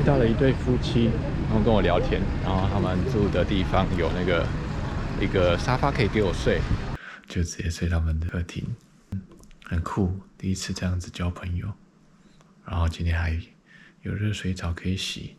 到了一对夫妻，他们跟我聊天，然后他们住的地方有一个沙发可以给我睡，就直接睡他们的客厅，很酷，第一次这样子交朋友。然后今天还有热水澡可以洗。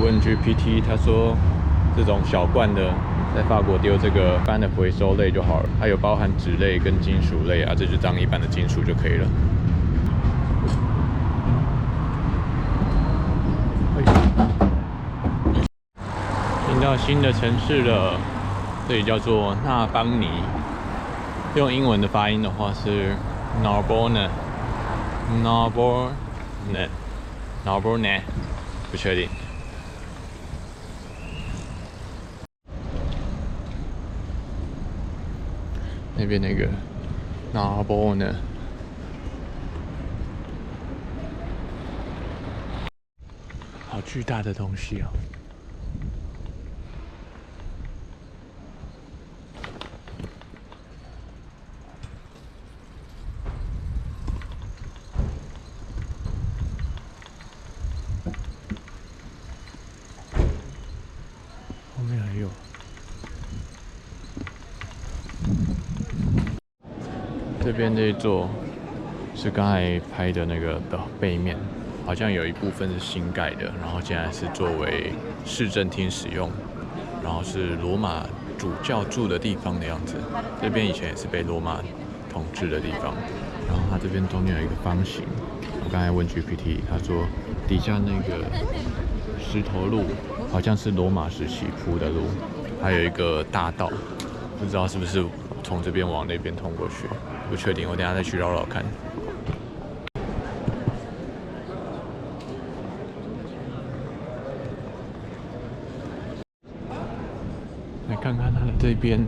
问 GPT， 他说这种小罐的在法国丢这个一般的回收类就好了，还有包含纸类跟金属类啊，这就当一般的金属就可以了。进到新的城市了，这里叫做纳邦尼，用英文的发音的话是 Narbonne， 不确定。那边那个 Narbonne， 好巨大的东西哦！后面还有。这边这一座是刚才拍的那个的背面，好像有一部分是新盖的，然后现在是作为市政厅使用，然后是罗马主教住的地方的样子。这边以前也是被罗马统治的地方，然后它这边中间有一个方形。我刚才问 GPT， 他说底下那个石头路好像是罗马时期铺的路，还有一个大道，不知道是不是从这边往那边通过去。不确定，我等一下再去绕绕看。来看看它的这边，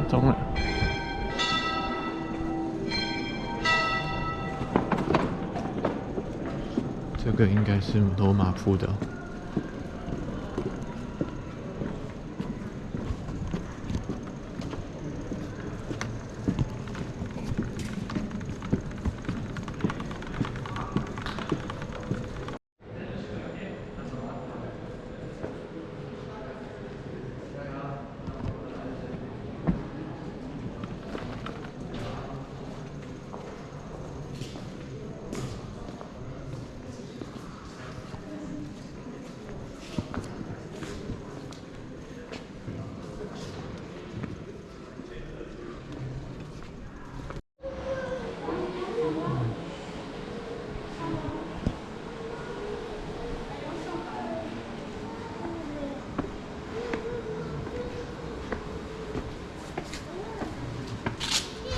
中了。这个应该是罗马铺的。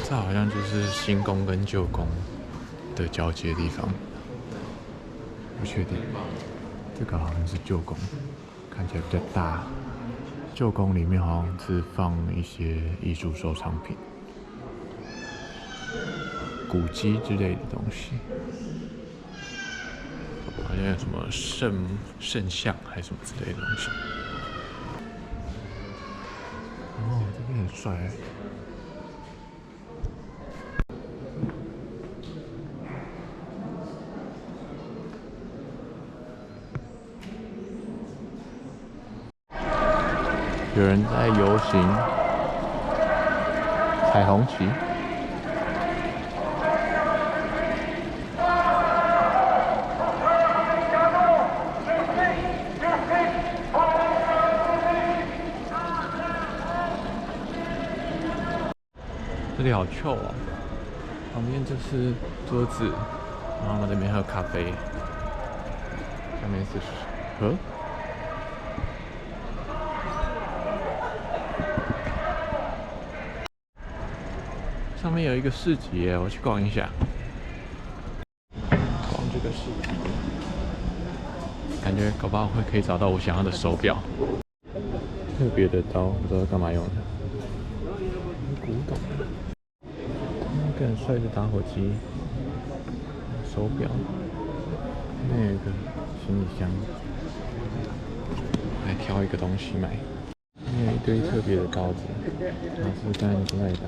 这好像就是新宫跟旧宫的交接地方，不确定。这个好像是旧宫，看起来比较大。旧宫里面好像是放一些艺术收藏品、古迹之类的东西，好像有什么圣像还是什么之类的东西。哦，这边很帅。有人在游行，彩虹旗。这里好臭哦！旁边这是桌子，然后我们这边还有咖啡，下面是河。上面有一个市集耶，我去逛一下。逛这个市集，感觉搞不好可以找到我想要的手表。特别的刀，不知道干嘛用的。古董。那个很帅的打火机，手表。那有一个行李箱，来挑一个东西买。那有一堆特别的刀子，老师刚才正在打，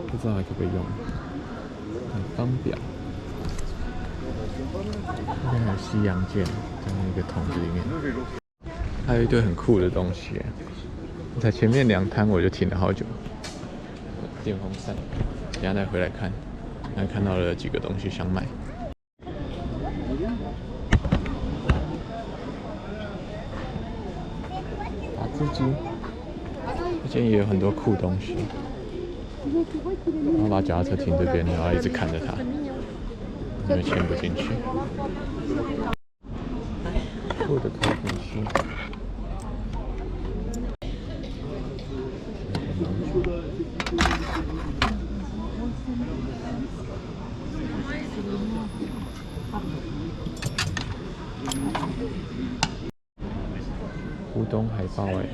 不知道还可不可以用。方表，这边还有西洋剑在那个桶子里面，还有一堆很酷的东西。在前面2摊我就停了好久。电风扇，等下再回来看，还看到了几个东西想买。打字机，这间也有很多酷东西。然后把脚踏车停这边，然后一直看着它，因为牵不进去。酷的咖啡机。古董海报哎，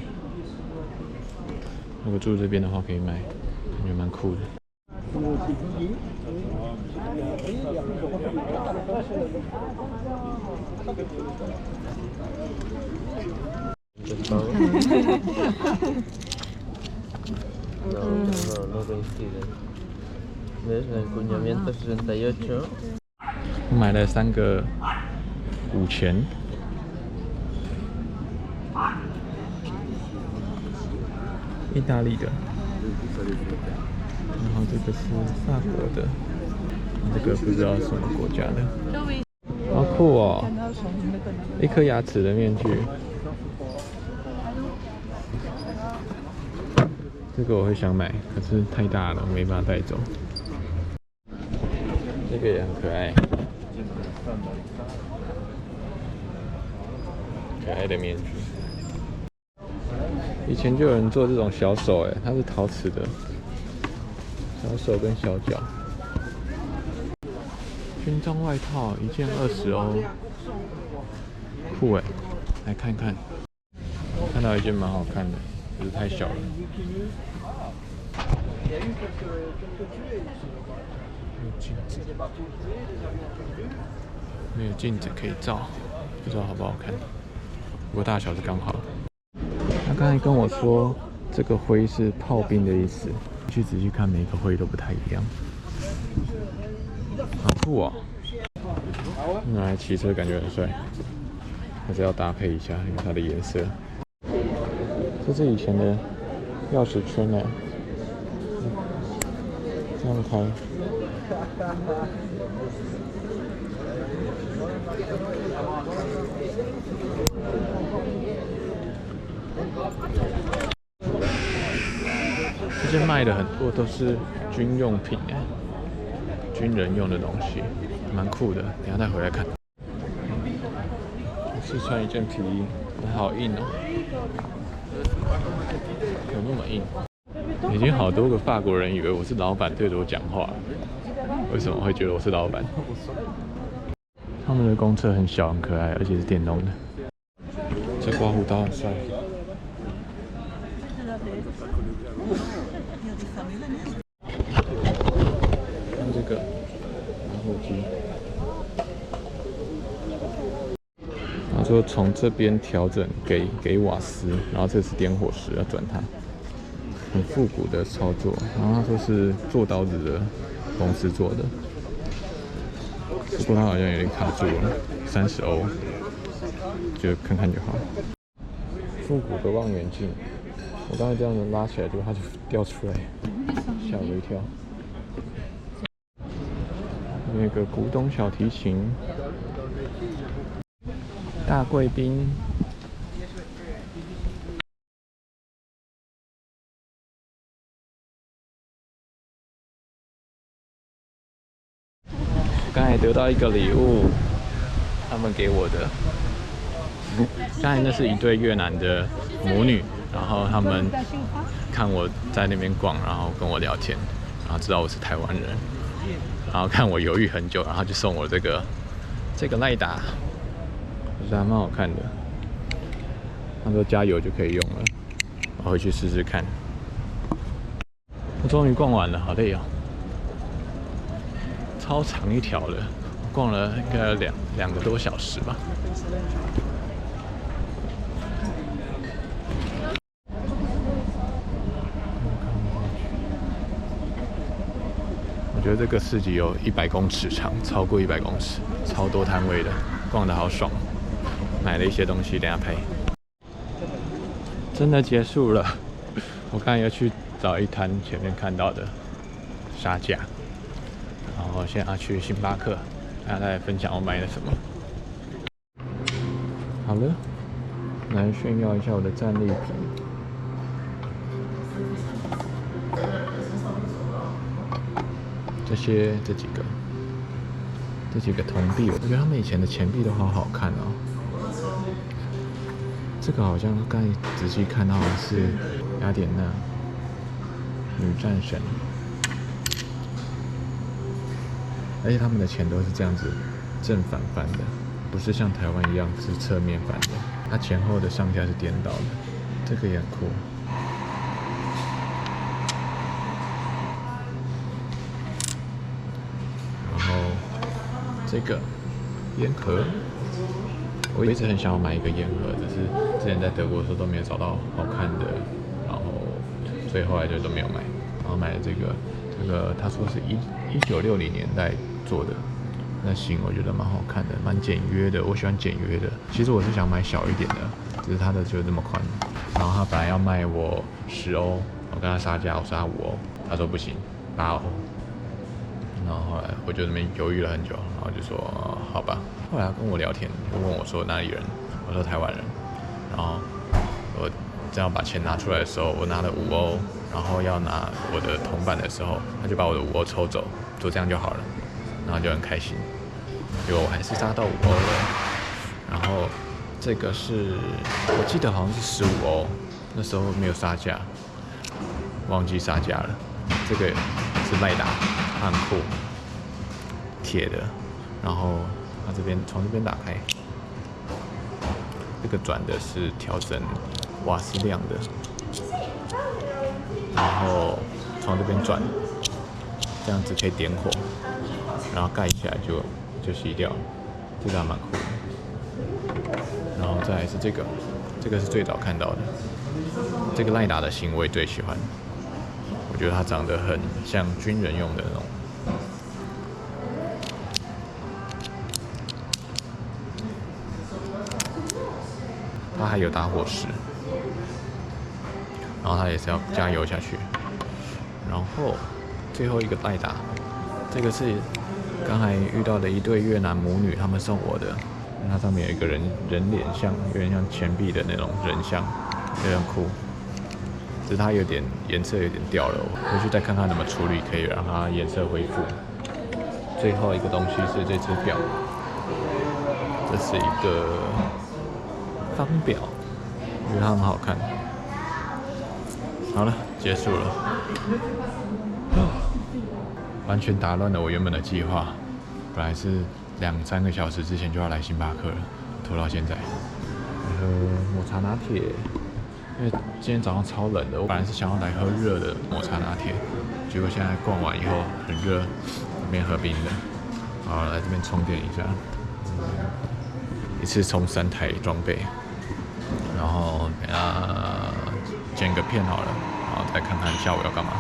如果住这边的话可以买，感觉蛮酷的。No coinciden. ¿Ves? El encuñamiento 68. 我买了3个5000，意大利的，然后这个是法国的，这个不知道是什么国家的，好酷哦！一颗牙齿的面具，这个我会想买，可是太大了，没办法带走。这个也很可爱，可爱的面具。以前就有人做这种小手，它是陶瓷的，小手跟小脚。军装外套1件20欧，酷哎！来看看，看到一件蛮好看的，只是太小了。没有镜子，没有镜子可以照，不知道好不好看。不过大小是刚好。他刚才跟我说，这个徽是炮兵的意思。去仔细看，每个徽都不太一样。好酷哦！拿来骑车感觉很帅，还是要搭配一下，因为它的颜色。这是以前的钥匙圈呢，这样开。这些卖的很多都是军用品哎，军人用的东西，蛮酷的。等一下再回来看。试穿一件皮衣，好硬哦，有那么硬？已经好多个法国人以为我是老板对着我讲话，为什么会觉得我是老板？他们的公车很小很可爱，而且是电动的。这刮胡刀很帅。看这个打火机，他说从这边调整给瓦斯，然后这是点火石要转它，很复古的操作。然后他说是做刀子的公司做的，不过他好像有点卡住了，30欧，就看看就好。复古的望远镜。我刚才这样子拉起来，结果它就掉出来，吓我一跳。那个古董小提琴，大贵宾，刚才得到一个礼物，他们给我的。刚才那是一对越南的母女。然后他们看我在那边逛，然后跟我聊天，然后知道我是台湾人，然后看我犹豫很久，然后就送我这个赖达，我觉得还蛮好看的。他说加油就可以用了，我回去试试看。我终于逛完了，好累哦，超长一条的，逛了应该有两个多小时吧。我觉得这个市集有100公尺长，超过100公尺，超多摊位的，逛得好爽。买了一些东西，等下拍。真的结束了，我刚才要去找一摊前面看到的杀价，然后现在要去星巴克，大家来分享我买了什么。好了，来炫耀一下我的战利品。这几个铜币，我觉得他们以前的钱币都好好看哦。这个好像刚才仔细看到的是雅典娜女战神，而且他们的钱都是这样子正反翻的，不是像台湾一样是侧面翻的，它前后的上下是颠倒的，这个也很酷。然后这个烟盒。我一直很想要买一个烟盒，只是之前在德国的时候都没有找到好看的，然后所以后来就都没有买。然后买了这个他说是1960年代做的，那型我觉得蛮好看的，蛮简约的，我喜欢简约的。其实我是想买小一点的，只是它的就这么宽。然后他本来要卖我10欧，我跟他杀价，我说他5欧，他说不行，8欧。然后后来我就那边犹豫了很久，然后就说好吧。后来他跟我聊天，就问我说哪里人，我说台湾人。然后我正要把钱拿出来的时候，我拿了5欧，然后要拿我的铜板的时候，他就把我的5欧抽走，说这样就好了，然后就很开心。结果我还是杀到5欧了。然后这个是我记得好像是15欧，那时候没有杀价，忘记杀价了。这个是赖达。很酷，铁的，然后它从这边打开，这个转的是调整瓦斯量的，然后从这边转，这样子可以点火，然后盖起来就熄掉了，这个还蛮酷的。然后再来是这个是最早看到的，这个赖达的型我也最喜欢。我觉得它长得很像军人用的那种。它还有打火石，然后它也是要加油下去。然后最后一个赖达，这个是刚才遇到的一对越南母女，他们送我的。它上面有一个人脸像，有点像钱币的那种人像，非常酷。只是它有点颜色有点掉了，我回去再看看怎么处理，可以让它颜色恢复。最后一个东西是这只表，这是一个方表，我觉得它很好看。好了，结束了，完全打乱了我原本的计划。本来是2-3个小时之前就要来星巴克了，拖到现在。喝抹茶拿铁。因为今天早上超冷的，我本来是想要来喝热的抹茶拿铁，结果现在逛完以后很热，这边喝冰的。好，来这边充电一下，一次充3台装备，然后等下剪个片好了，然后再看看下午要干嘛。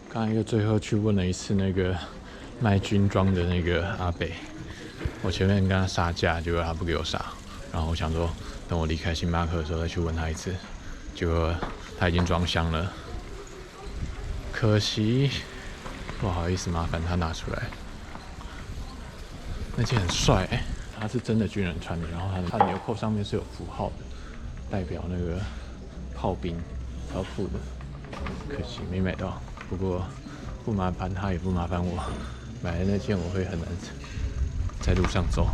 刚才又最后去问了一次那个卖军装的那个阿伯。我前面跟他杀价，结果他不给我杀，然后我想说，等我离开星巴克的时候再去问他一次，结果他已经装箱了，可惜，不好意思麻烦他拿出来。那件很帅，他是真的军人穿的，然后他的纽扣上面是有符号的，代表那个炮兵，超酷的，可惜没买到。不过不麻烦他也不麻烦我，买的那件我会很难在路上走。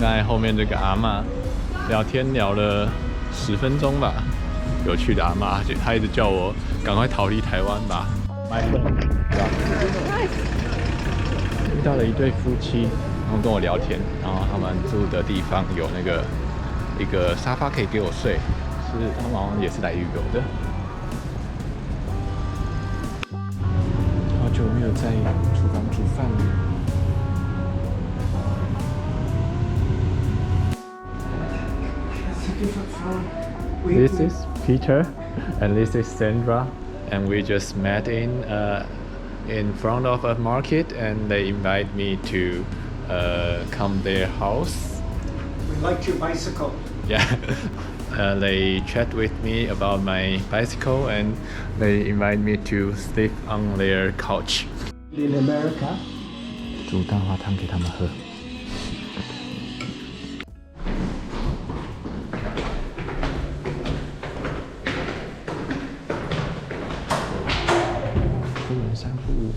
刚才后面这个阿嬷聊天聊了10分钟吧，有趣的阿嬷，她一直叫我赶快逃离台湾吧。My friend， 对吧？遇到了一对夫妻，他们跟我聊天，然后他们住的地方有那个一个沙发可以给我睡，是他们好像也是来旅游的。好久没有在厨房煮饭了。This is Peter, and this is Sandra, and we just met in front of a market, and they invite me to come their house. We liked your bicycle. Yeah, they chat with me about my bicycle, and they invite me to sleep on their couch. In America, 煮蛋花汤给他们喝。出门散步。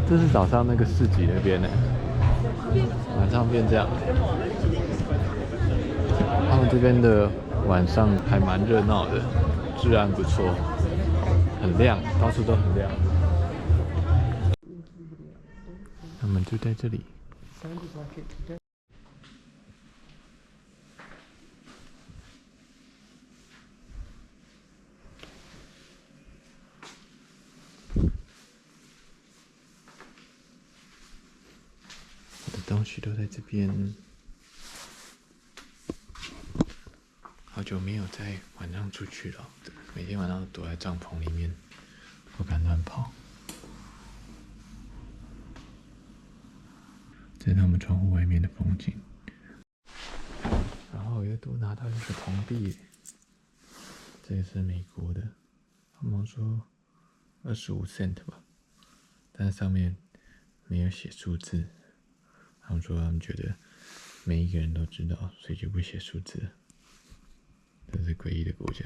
这是早上那个市集那边呢，晚上变这样。他们这边的晚上还蛮热闹的，治安不错，很亮，到处都很亮。他们就在这里。我的东西都在这边。好久没有在晚上出去了，每天晚上都躲在帐篷里面，不敢乱跑。这是他们窗户外面的风景。然后我又多拿到一个铜币，这个是美国的，他们说25 cent 吧，但上面没有写数字。他们说他们觉得每一个人都知道，所以就不写数字。这是诡异的国家。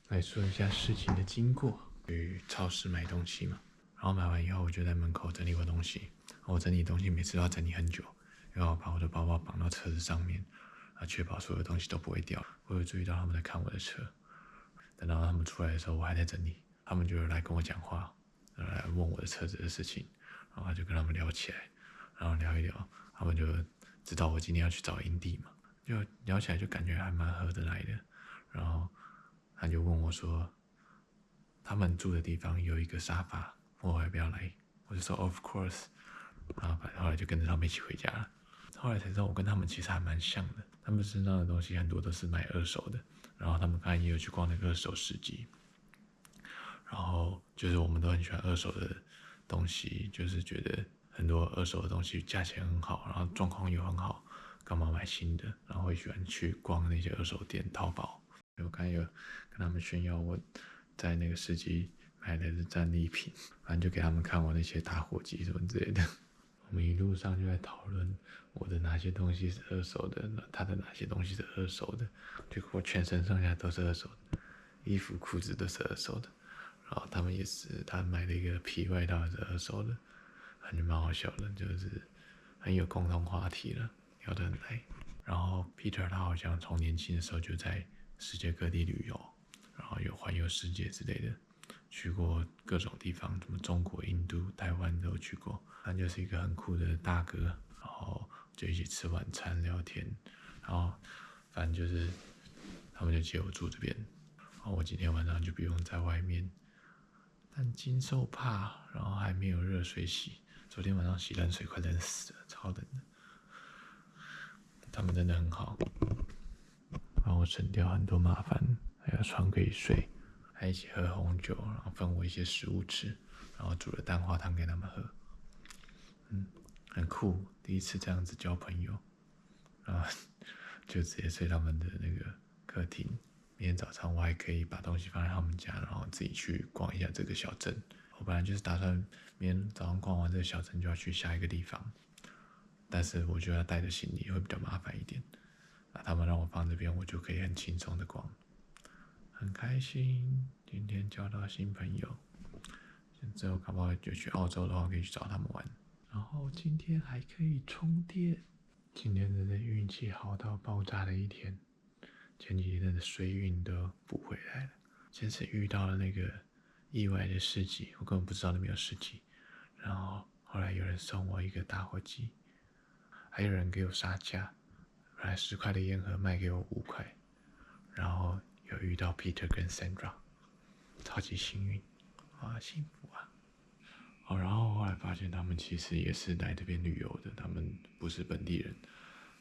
来说一下事情的经过。去超市买东西嘛，然后买完以后，我就在门口整理我东西。我整理东西每次都要整理很久，因为我把我的包包绑到车子上面，确保所有东西都不会掉。我有注意到他们在看我的车，等到他们出来的时候，我还在整理，他们就来跟我讲话，来问我的车子的事情，然后就跟他们聊起来，然后聊一聊，他们就知道我今天要去找营地嘛。就聊起来就感觉还蛮合得来的，然后他就问我说，他们住的地方有一个沙发，问我要不要来，我就说 Of course， 然后反正后来就跟着他们一起回家了。后来才知道我跟他们其实还蛮像的，他们身上的东西很多都是买二手的，然后他们刚才也有去逛那个二手市集，然后就是我们都很喜欢二手的东西，就是觉得很多二手的东西价钱很好，然后状况又很好。干嘛买新的？然后会喜欢去逛那些二手店、淘宝。我刚才有跟他们炫耀我在那个市集买的是战利品，反正就给他们看我那些打火机什么之类的。我们一路上就在讨论我的哪些东西是二手的，他的哪些东西是二手的。结果我全身上下都是二手的，衣服、裤子都是二手的。然后他们也是，他买了一个皮外套也是二手的，感觉蛮好笑的，就是很有共同话题了。聊得很来，然后 Peter 他好像从年轻的时候就在世界各地旅游，然后有环游世界之类的，去过各种地方，什么中国、印度、台湾都有去过。他就是一个很酷的大哥，然后就一起吃晚餐聊天，然后反正就是他们就接我住这边，然后我今天晚上就不用在外面，但经受怕，然后还没有热水洗，昨天晚上洗冷水快冷死了，超冷的。他们真的很好，帮我省掉很多麻烦，还有床可以睡，还一起喝红酒，然后分我一些食物吃，然后煮了蛋花汤给他们喝，很酷，第一次这样子交朋友，然后就直接睡他们的那个客厅。明天早上我还可以把东西放在他们家，然后自己去逛一下这个小镇。我本来就是打算明天早上逛完这个小镇就要去下一个地方。但是我觉得带着行李会比较麻烦一点。他们让我放这边，我就可以很轻松的逛，很开心。今天交到新朋友，之后搞不好就去澳洲的话，可以去找他们玩。然后今天还可以充电，今天真的运气好到爆炸的一天。前几天的水运都补回来了，先是遇到了那个意外的市集，我根本不知道那边有市集。然后后来有人送我一个打火机，还有人给我杀价，本来10块的烟盒卖给我5块。然后有遇到 Peter 跟 Sandra， 超级幸运啊，幸福啊！然后后来发现他们其实也是来这边旅游的，他们不是本地人。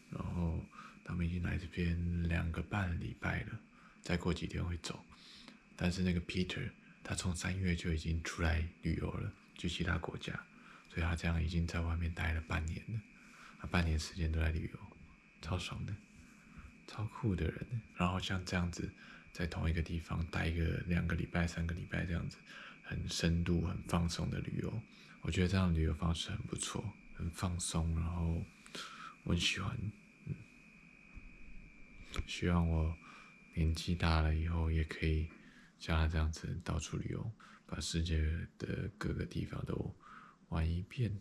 然后他们已经来这边2个半礼拜了，再过几天会走。但是那个 Peter 他从3月就已经出来旅游了，去其他国家，所以他这样已经在外面待了半年了。他半年时间都在旅游，超爽的，超酷的人。然后像这样子，在同一个地方待个2个礼拜、3个礼拜这样子，很深度、很放松的旅游，我觉得这样的旅游方式很不错，很放松，然后我很喜欢。希望我年纪大了以后也可以像他这样子到处旅游，把世界的各个地方都玩一遍。